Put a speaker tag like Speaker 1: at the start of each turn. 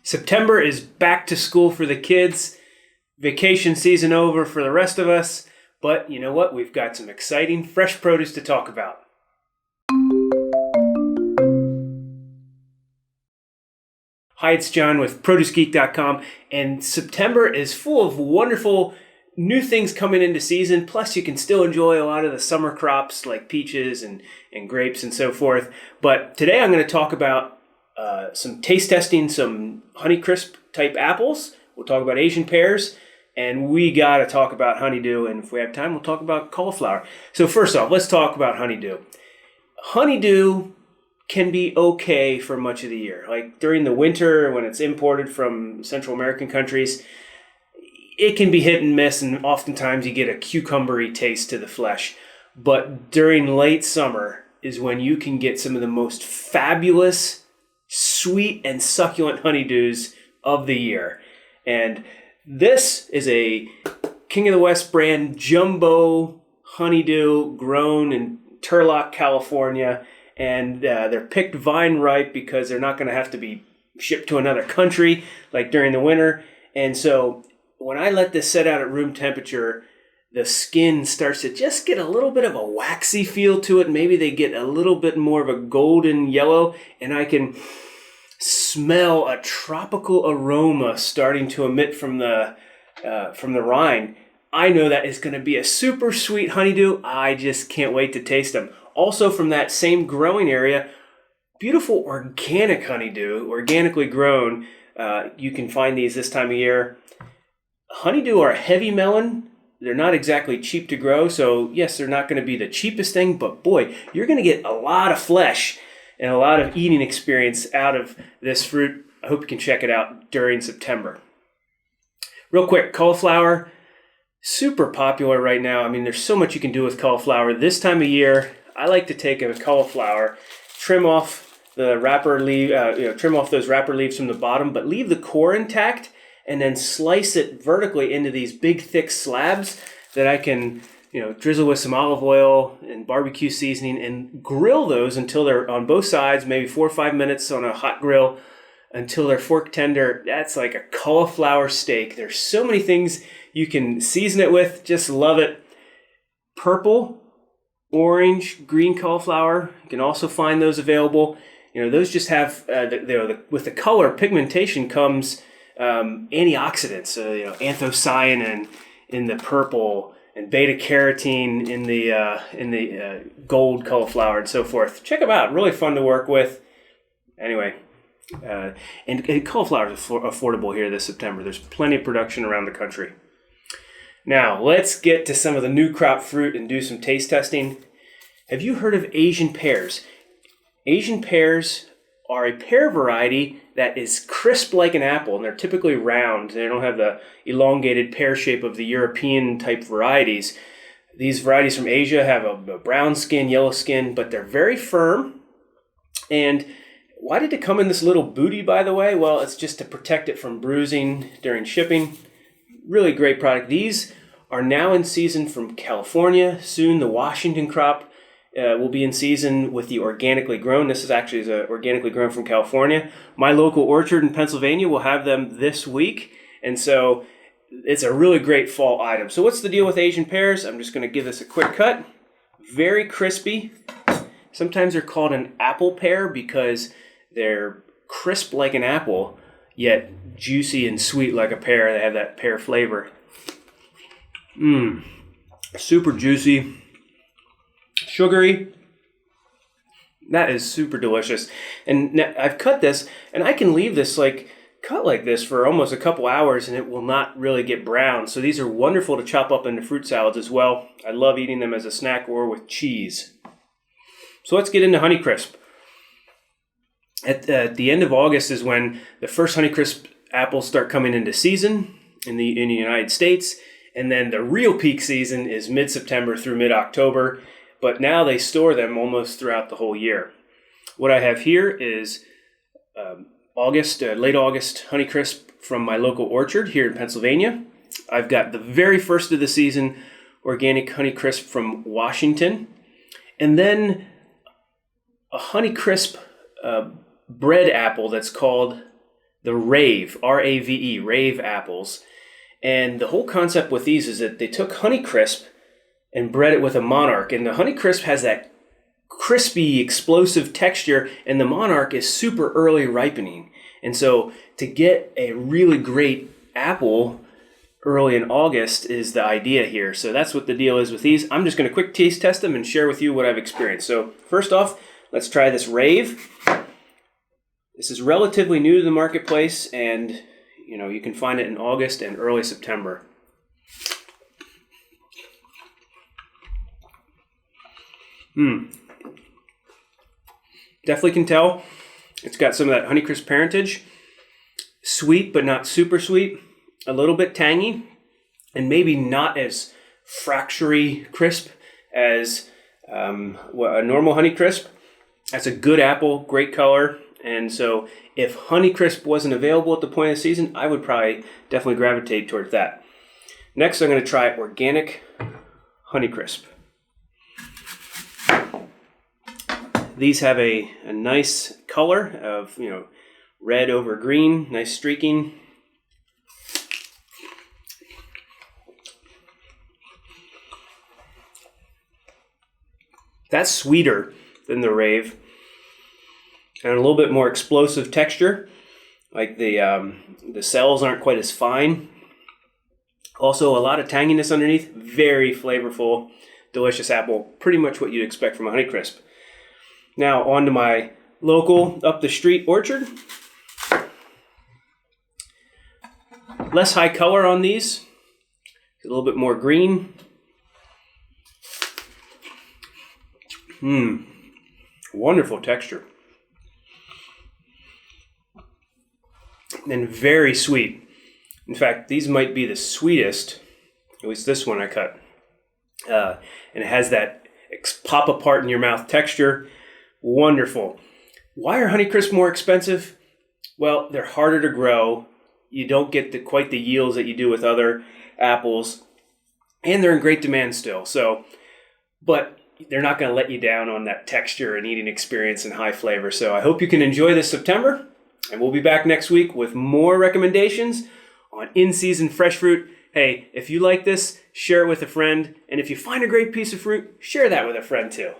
Speaker 1: September is back to school for the kids. Vacation season over for the rest of us. But you know what? We've got some exciting fresh produce to talk about. Hi, it's John with ProduceGeek.com, and September is full of wonderful new things coming into season. Plus, you can still enjoy a lot of the summer crops like peaches and grapes and so forth. But today I'm going to talk about some taste testing, some Honeycrisp type apples. We'll talk about Asian pears, and we got to talk about Honeydew. And if we have time, we'll talk about cauliflower. So first off, let's talk about Honeydew. Honeydew can be okay for much of the year. Like during the winter when it's imported from Central American countries, it can be hit and miss, and oftentimes you get a cucumbery taste to the flesh. But during late summer is when you can get some of the most fabulous, sweet and succulent honeydews of the year. And this is a King of the West brand jumbo honeydew grown in Turlock, California. And they're picked vine ripe because they're not going to have to be shipped to another country like during the winter. And so when I let this set out at room temperature, the skin starts to just get a little bit of a waxy feel to it. Maybe they get a little bit more of a golden yellow, and I can smell a tropical aroma starting to emit from the rind. I know that is going to be a super sweet honeydew. I just can't wait to taste them. Also from that same growing area, beautiful organic honeydew, organically grown. You can find these this time of year. Honeydew are a heavy melon. They're not exactly cheap to grow. So yes, they're not going to be the cheapest thing, but boy, you're going to get a lot of flesh and a lot of eating experience out of this fruit. I hope you can check it out during September. Real quick, cauliflower, super popular right now. I mean, there's so much you can do with cauliflower. This time of year, I like to take a cauliflower, trim off the wrapper leaf, trim off those wrapper leaves from the bottom, but leave the core intact, and then slice it vertically into these big, thick slabs that I can, drizzle with some olive oil and barbecue seasoning and grill those until they're on both sides, maybe 4 or 5 minutes on a hot grill until they're fork tender. That's like a cauliflower steak. There's so many things you can season it with. Just love it. Purple, orange, green cauliflower. You can also find those available. Those just have, with the color, pigmentation comes antioxidants. Anthocyanin in the purple and beta carotene in the gold cauliflower and so forth. Check them out. Really fun to work with. Anyway, and cauliflower is affordable here this September. There's plenty of production around the country. Now, let's get to some of the new crop fruit and do some taste testing. Have you heard of Asian pears? Asian pears are a pear variety that is crisp like an apple, and they're typically round. They don't have the elongated pear shape of the European type varieties. These varieties from Asia have a brown skin, yellow skin, but they're very firm. And why did it come in this little booty, by the way? Well, it's just to protect it from bruising during shipping. Really great product. These are now in season from California. Soon the Washington crop will be in season with the organically grown. This is actually organically grown from California. My local orchard in Pennsylvania will have them this week. And so it's a really great fall item. So what's the deal with Asian pears? I'm just going to give this a quick cut. Very crispy. Sometimes they're called an apple pear because they're crisp like an apple, yet juicy and sweet like a pear. They have that pear flavor. Super juicy. Sugary. That is super delicious. And now I've cut this, and I can leave this cut like this for almost a couple hours, and it will not really get brown. So these are wonderful to chop up into fruit salads as well. I love eating them as a snack or with cheese. So let's get into Honeycrisp. At the end of August is when the first Honeycrisp apples start coming into season in the United States, and then the real peak season is mid-September through mid-October. But now they store them almost throughout the whole year. What I have here is late August Honeycrisp from my local orchard here in Pennsylvania. I've got the very first of the season organic Honeycrisp from Washington, and then a Honeycrisp bread apple that's called the Rave, R-A-V-E, Rave Apples. And the whole concept with these is that they took Honeycrisp and bred it with a Monarch. And the Honeycrisp has that crispy, explosive texture, and the Monarch is super early ripening. And so to get a really great apple early in August is the idea here. So that's what the deal is with these. I'm just going to quick taste test them and share with you what I've experienced. So first off, let's try this Rave. This is relatively new to the marketplace, and you can find it in August and early September. Definitely can tell it's got some of that Honeycrisp parentage. Sweet, but not super sweet. A little bit tangy, and maybe not as fractury crisp as a normal Honeycrisp. That's a good apple, great color, and so if Honeycrisp wasn't available at the point of the season, I would probably definitely gravitate towards that. Next, I'm going to try Organic Honeycrisp. These have a nice color of red over green, nice streaking. That's sweeter than the Rave, and a little bit more explosive texture. Like the cells aren't quite as fine. Also, a lot of tanginess underneath. Very flavorful, delicious apple. Pretty much what you'd expect from a Honeycrisp. Now on to my local up the street orchard. Less high color on these. A little bit more green. Wonderful texture. And very sweet. In fact, these might be the sweetest, at least this one I cut. And it has that pop apart in your mouth texture. Wonderful. Why are Honeycrisp more expensive? Well, they're harder to grow. You don't get quite the yields that you do with other apples. And they're in great demand still. But they're not going to let you down on that texture and eating experience and high flavor. So I hope you can enjoy this September. And we'll be back next week with more recommendations on in-season fresh fruit. Hey, if you like this, share it with a friend. And if you find a great piece of fruit, share that with a friend too.